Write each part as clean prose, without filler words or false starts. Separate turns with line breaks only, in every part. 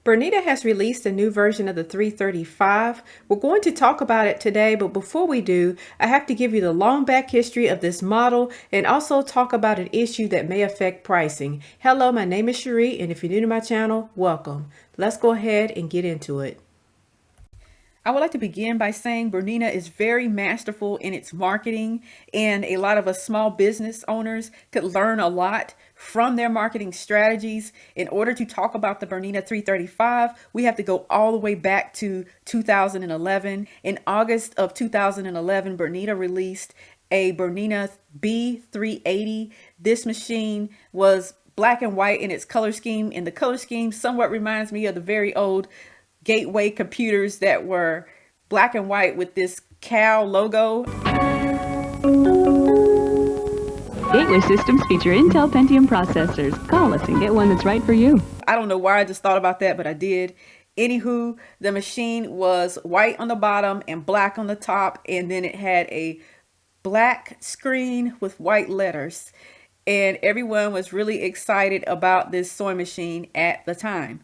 Bernina has released a new version of the 335. We're going to talk about it today, but before we do, I have to give you the long back history of this model and also talk about an issue that may affect pricing. Hello, my name is Cherie, and if you're new to my channel, welcome. Let's go ahead and get into it. I would like to begin by saying Bernina is very masterful in its marketing, and a lot of us small business owners could learn a lot from their marketing strategies. In order to talk about the Bernina 335, we have to go all the way back to 2011. In August of 2011, Bernina released a Bernina B380. This machine was black and white in its color scheme, and the color scheme somewhat reminds me of the very old Gateway computers that were black and white with this cow logo.
Gateway systems feature Intel Pentium processors. Call us and get one that's right for you.
I don't know why I just thought about that, but I did. Anywho, the machine was white on the bottom and black on the top, and then it had a black screen with white letters. And everyone was really excited about this sewing machine at the time.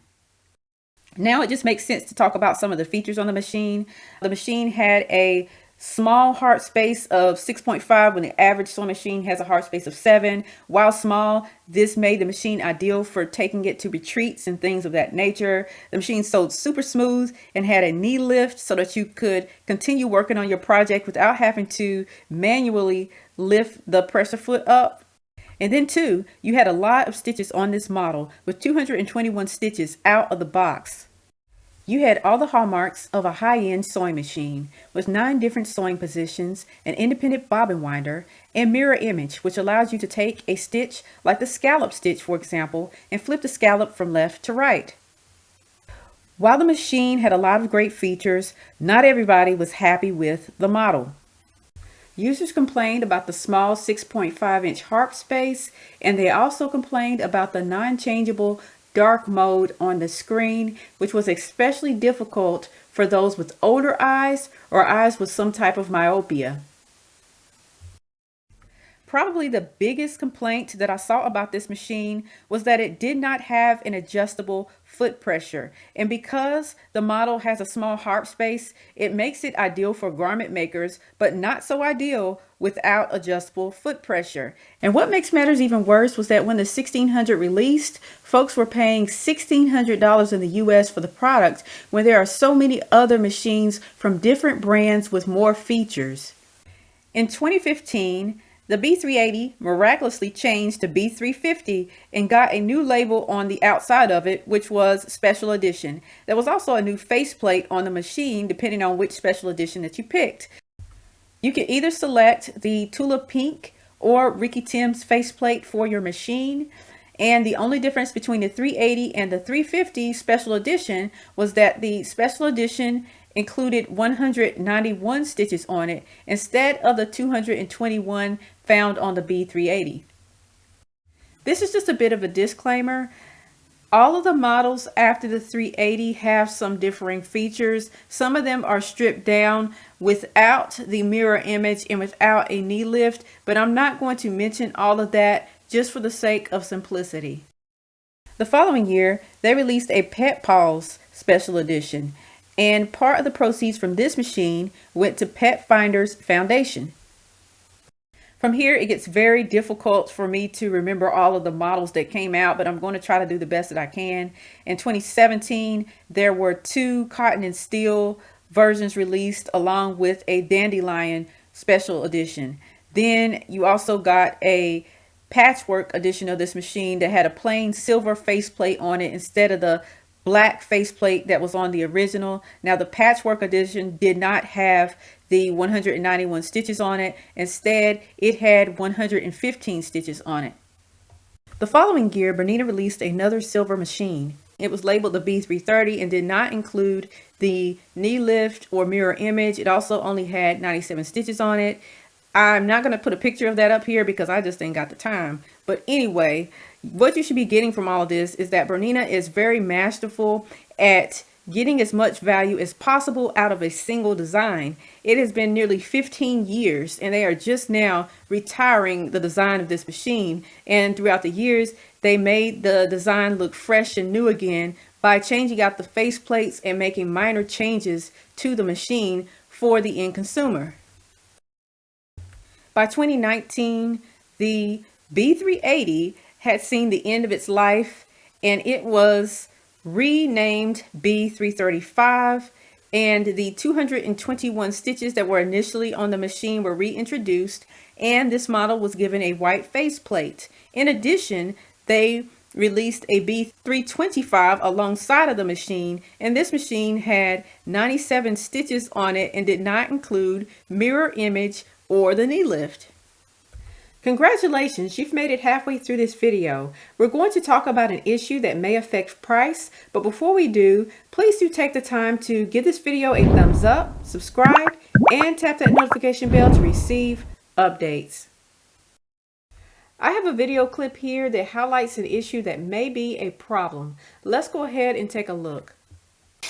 Now it just makes sense to talk about some of the features on the machine. The machine had a small heart space of 6.5 when the average sewing machine has a heart space of 7. While small, this made the machine ideal for taking it to retreats and things of that nature. The machine sewed super smooth and had a knee lift so that you could continue working on your project without having to manually lift the presser foot up. And then too, you had a lot of stitches on this model with 221 stitches out of the box. You had all the hallmarks of a high-end sewing machine with 9 different sewing positions, an independent bobbin winder, and mirror image, which allows you to take a stitch like the scallop stitch, for example, and flip the scallop from left to right. While the machine had a lot of great features, not everybody was happy with the model. Users complained about the small 6.5-inch harp space, and they also complained about the non-changeable dark mode on the screen, which was especially difficult for those with older eyes or eyes with some type of myopia. Probably the biggest complaint that I saw about this machine was that it did not have an adjustable foot pressure. And because the model has a small harp space, it makes it ideal for garment makers, but not so ideal without adjustable foot pressure. And what makes matters even worse was that when the 1600 released, folks were paying $1,600 in the US for the product when there are so many other machines from different brands with more features. In 2015, the B380 miraculously changed to B350 and got a new label on the outside of it, which was Special Edition. There was also a new faceplate on the machine, depending on which Special Edition that you picked. You can either select the Tula Pink or Ricky Tim's faceplate for your machine. And the only difference between the 380 and the 350 Special Edition was that the Special Edition included 191 stitches on it instead of the 221 found on the B380. This is just a bit of a disclaimer. All of the models after the 380 have some differing features. Some of them are stripped down without the mirror image and without a knee lift, but I'm not going to mention all of that just for the sake of simplicity. The following year, they released a Pet Paws Special Edition, and part of the proceeds from this machine went to Pet Finders Foundation. From here, it gets very difficult for me to remember all of the models that came out, but I'm going to try to do the best that I can. In 2017, there were 2 cotton and steel versions released along with a dandelion special edition. Then you also got a patchwork edition of this machine that had a plain silver faceplate on it instead of the black faceplate that was on the original. Now the patchwork edition did not have the 191 stitches on it. Instead, it had 115 stitches on it. The following year, Bernina released another silver machine. It was labeled the B330 and did not include the knee lift or mirror image. It also only had 97 stitches on it. I'm not going to put a picture of that up here because I just ain't got the time. But anyway, what you should be getting from all of this is that Bernina is very masterful at getting as much value as possible out of a single design. It has been nearly 15 years and they are just now retiring the design of this machine. And throughout the years, they made the design look fresh and new again by changing out the face plates and making minor changes to the machine for the end consumer. By 2019, the B380 had seen the end of its life, and it was renamed B335, and the 221 stitches that were initially on the machine were reintroduced, and this model was given a white faceplate. In addition, they released a B325 alongside of the machine, and this machine had 97 stitches on it and did not include mirror image or the knee lift. Congratulations, you've made it halfway through this video. We're going to talk about an issue that may affect price, but before we do, please do take the time to give this video a thumbs up, subscribe, and tap that notification bell to receive updates. I have a video clip here that highlights an issue that may be a problem. Let's go ahead and take a look.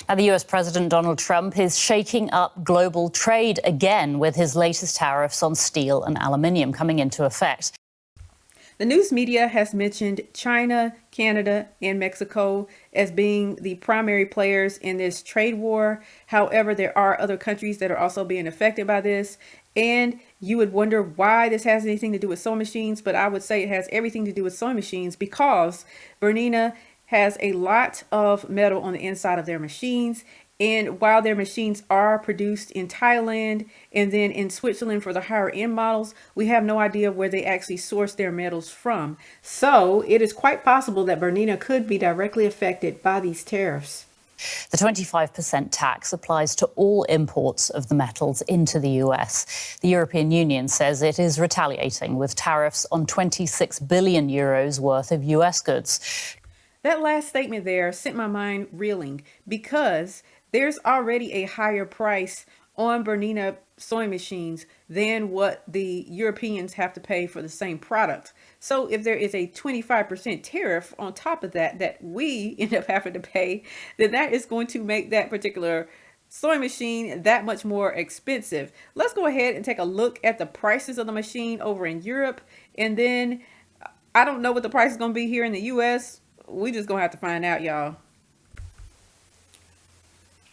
Now, the US President Donald Trump is shaking up global trade again with his latest tariffs on steel and aluminium coming into effect.
The news media has mentioned China, Canada, and Mexico as being the primary players in this trade war. However, there are other countries that are also being affected by this. And you would wonder why this has anything to do with sewing machines, but I would say it has everything to do with sewing machines because Bernina has a lot of metal on the inside of their machines. And while their machines are produced in Thailand and then in Switzerland for the higher end models, we have no idea where they actually source their metals from. So it is quite possible that Bernina could be directly affected by these tariffs.
The 25% tax applies to all imports of the metals into the US. The European Union says it is retaliating with tariffs on 26 billion euros worth of US goods.
That last statement there sent my mind reeling because there's already a higher price on Bernina sewing machines than what the Europeans have to pay for the same product. So if there is a 25% tariff on top of that that we end up having to pay, then that is going to make that particular sewing machine that much more expensive. Let's go ahead and take a look at the prices of the machine over in Europe. And then I don't know what the price is going to be here in the US. We just gonna have to find out, y'all.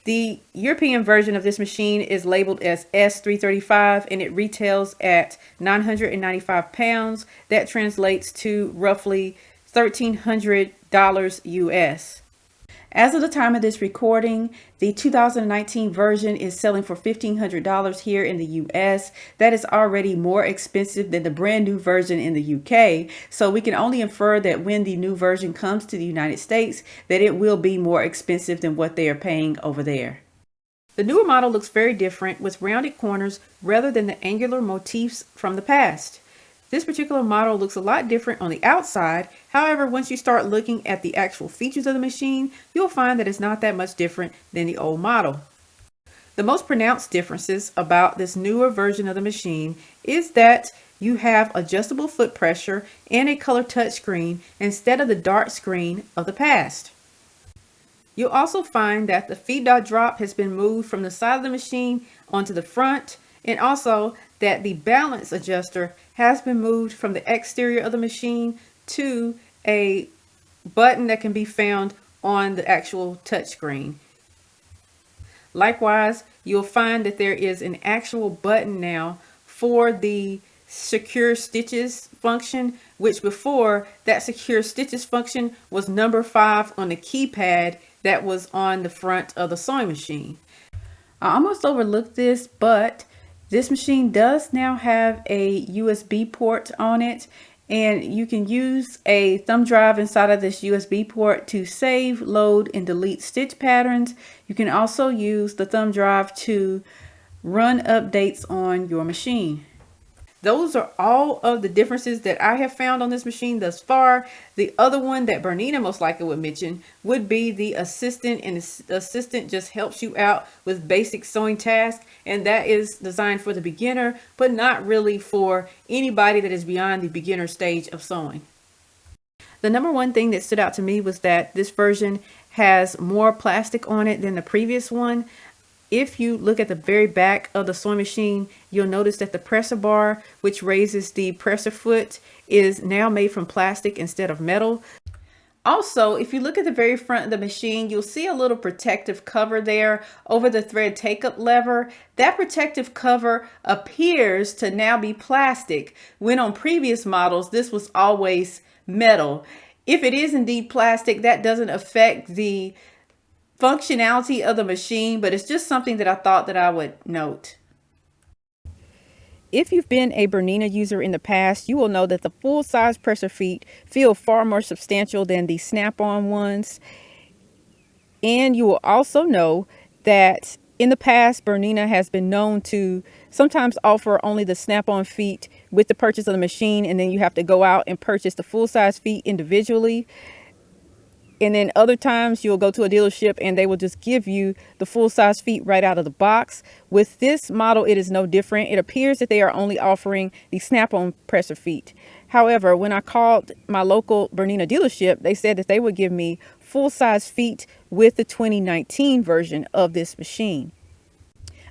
The European version of this machine is labeled as S335 and it retails at 995 pounds. That translates to roughly $1,300 US. As of the time of this recording, the 2019 version is selling for $1,500 here in the US. That is already more expensive than the brand new version in the UK. So we can only infer that when the new version comes to the United States, that it will be more expensive than what they are paying over there. The newer model looks very different with rounded corners rather than the angular motifs from the past. This particular model looks a lot different on the outside. However, once you start looking at the actual features of the machine, you'll find that it's not that much different than the old model. The most pronounced differences about this newer version of the machine is that you have adjustable foot pressure and a color touchscreen instead of the dark screen of the past. You'll also find that the feed dot drop has been moved from the side of the machine onto the front, and also that the balance adjuster has been moved from the exterior of the machine to a button that can be found on the actual touchscreen. Likewise, you'll find that there is an actual button now for the secure stitches function, which before that secure stitches function was number 5 on the keypad that was on the front of the sewing machine. I almost overlooked this, but this machine does now have a USB port on it, and you can use a thumb drive inside of this USB port to save, load, and delete stitch patterns. You can also use the thumb drive to run updates on your machine. Those are all of the differences that I have found on this machine thus far. The other one that Bernina most likely would mention would be the assistant, and the assistant just helps you out with basic sewing tasks, and that is designed for the beginner, but not really for anybody that is beyond the beginner stage of sewing. The number one thing that stood out to me was that this version has more plastic on it than the previous one. If you look at the very back of the sewing machine, you'll notice that the presser bar, which raises the presser foot, is now made from plastic instead of metal. Also, if you look at the very front of the machine, you'll see a little protective cover there over the thread take-up lever. That protective cover appears to now be plastic, when on previous models, this was always metal. If it is indeed plastic, that doesn't affect the functionality of the machine, but it's just something that I thought that I would note. If you've been a Bernina user in the past, you will know that the full-size presser feet feel far more substantial than the snap-on ones. And you will also know that in the past, Bernina has been known to sometimes offer only the snap-on feet with the purchase of the machine, and then you have to go out and purchase the full-size feet individually. And then other times you'll go to a dealership and they will just give you the full-size feet right out of the box. With this model, it is no different. It appears that they are only offering the snap-on presser feet. However, when I called my local Bernina dealership, they said that they would give me full-size feet with the 2019 version of this machine.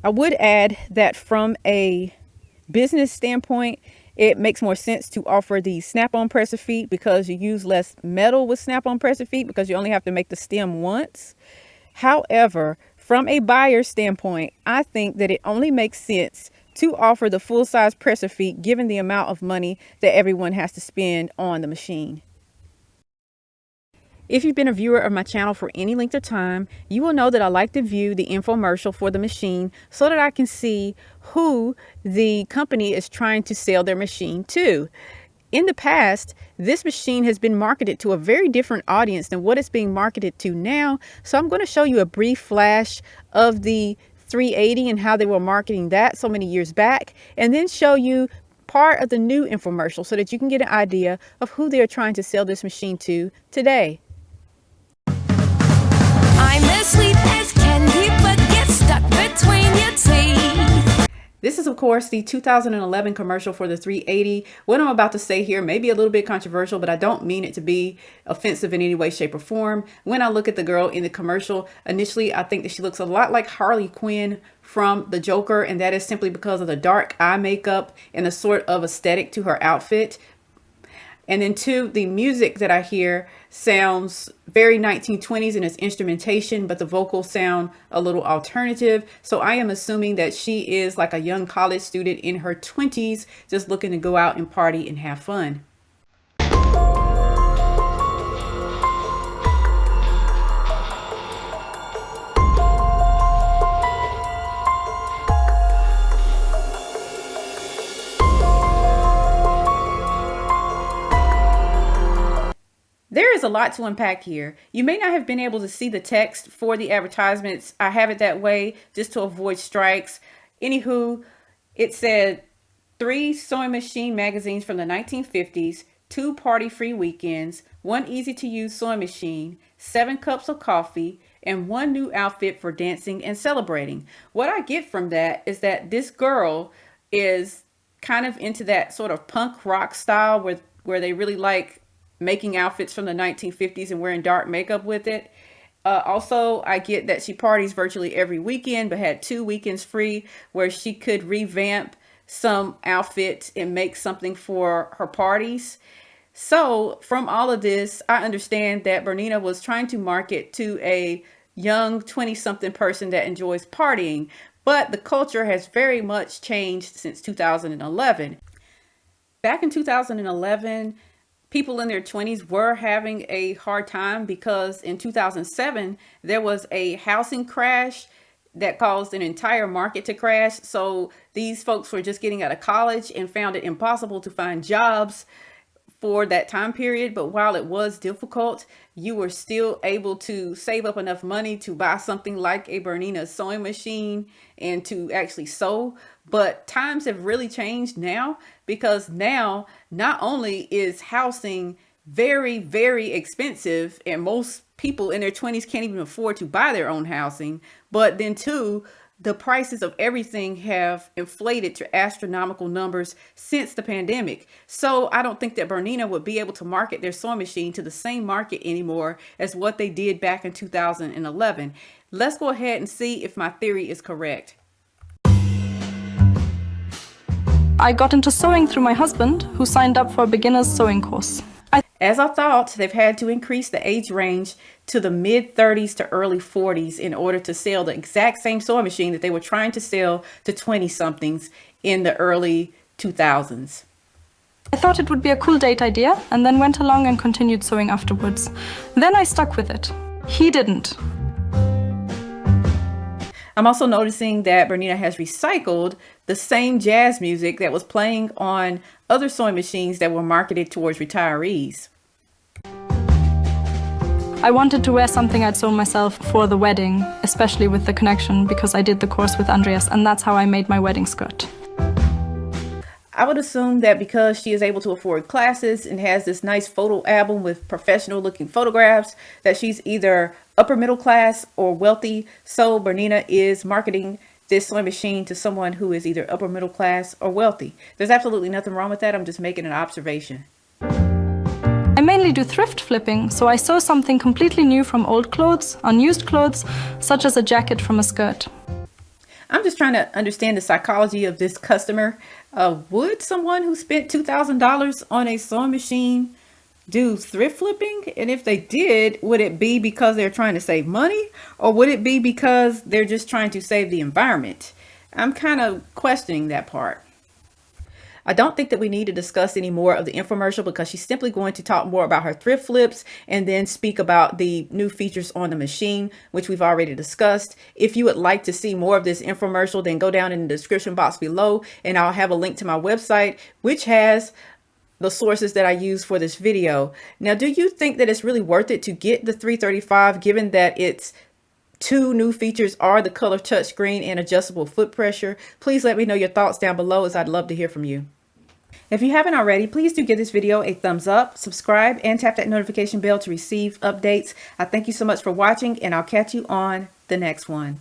I would add that from a business standpoint, it makes more sense to offer the snap-on presser feet because you use less metal with snap-on presser feet because you only have to make the stem once. However, from a buyer standpoint, I think that it only makes sense to offer the full-size presser feet given the amount of money that everyone has to spend on the machine. If you've been a viewer of my channel for any length of time, you will know that I like to view the infomercial for the machine so that I can see who the company is trying to sell their machine to. In the past, this machine has been marketed to a very different audience than what it's being marketed to now. So I'm going to show you a brief flash of the 380 and how they were marketing that so many years back, and then show you part of the new infomercial so that you can get an idea of who they're trying to sell this machine to today.
I'm as sweet as candy, but get stuck between your teeth.
This is, of course, the 2011 commercial for the 380. What I'm about to say here may be a little bit controversial, but I don't mean it to be offensive in any way, shape, or form. When I look at the girl in the commercial, initially, I think that she looks a lot like Harley Quinn from the Joker, and that is simply because of the dark eye makeup and the sort of aesthetic to her outfit. And then two, the music that I hear sounds very 1920s in its instrumentation, but the vocals sound a little alternative. So I am assuming that she is like a young college student in her 20s, just looking to go out and party and have fun. There is a lot to unpack here. You may not have been able to see the text for the advertisements. I have it that way just to avoid strikes. Anywho, it said 3 sewing machine magazines from the 1950s, 2 party-free weekends, 1 easy-to-use sewing machine, 7 cups of coffee, and 1 new outfit for dancing and celebrating. What I get from that is that this girl is kind of into that sort of punk rock style where they really like making outfits from the 1950s and wearing dark makeup with it. Also, I get that she parties virtually every weekend, but had 2 weekends free where she could revamp some outfits and make something for her parties. So from all of this, I understand that Bernina was trying to market to a young 20-something person that enjoys partying, but the culture has very much changed since 2011. Back in 2011, people in their 20s were having a hard time because in 2007, there was a housing crash that caused an entire market to crash. So these folks were just getting out of college and found it impossible to find jobs for that time period. But while it was difficult, you were still able to save up enough money to buy something like a Bernina sewing machine and to actually sew. But times have really changed now, because now not only is housing very, very expensive and most people in their 20s can't even afford to buy their own housing, but then two, the prices of everything have inflated to astronomical numbers since the pandemic. So I don't think that Bernina would be able to market their sewing machine to the same market anymore as what they did back in 2011. Let's go ahead and see if my theory is correct.
I got into sewing through my husband, who signed up for a beginner's sewing course.
As I thought, they've had to increase the age range to the mid 30s to early 40s in order to sell the exact same sewing machine that they were trying to sell to 20 somethings in the early 2000s.
I thought it would be a cool date idea and then went along and continued sewing afterwards. Then I stuck with it. He didn't.
I'm also noticing that Bernina has recycled the same jazz music that was playing on other sewing machines that were marketed towards retirees.
I wanted to wear something I'd sewn myself for the wedding, especially with the connection, because I did the course with Andreas, and that's how I made my wedding skirt.
I would assume that because she is able to afford classes and has this nice photo album with professional looking photographs, that she's either upper middle class or wealthy. So Bernina is marketing this sewing machine to someone who is either upper middle class or wealthy. There's absolutely nothing wrong with that. I'm just making an observation.
I mainly do thrift flipping, so I sew something completely new from old clothes, unused clothes, such as a jacket from a skirt.
I'm just trying to understand the psychology of this customer. Would someone who spent $2,000 on a sewing machine do thrift flipping? And if they did, would it be because they're trying to save money, or would it be because they're just trying to save the environment? I'm kind of questioning that part. I don't think that we need to discuss any more of the infomercial because she's simply going to talk more about her thrift flips and then speak about the new features on the machine, which we've already discussed. If you would like to see more of this infomercial, then go down in the description box below and I'll have a link to my website, which has the sources that I use for this video. Now, do you think that it's really worth it to get the 335 given that its two new features are the color touchscreen and adjustable foot pressure? Please let me know your thoughts down below, as I'd love to hear from you. If you haven't already, please do give this video a thumbs up, subscribe, and tap that notification bell to receive updates. I thank you so much for watching, and I'll catch you on the next one.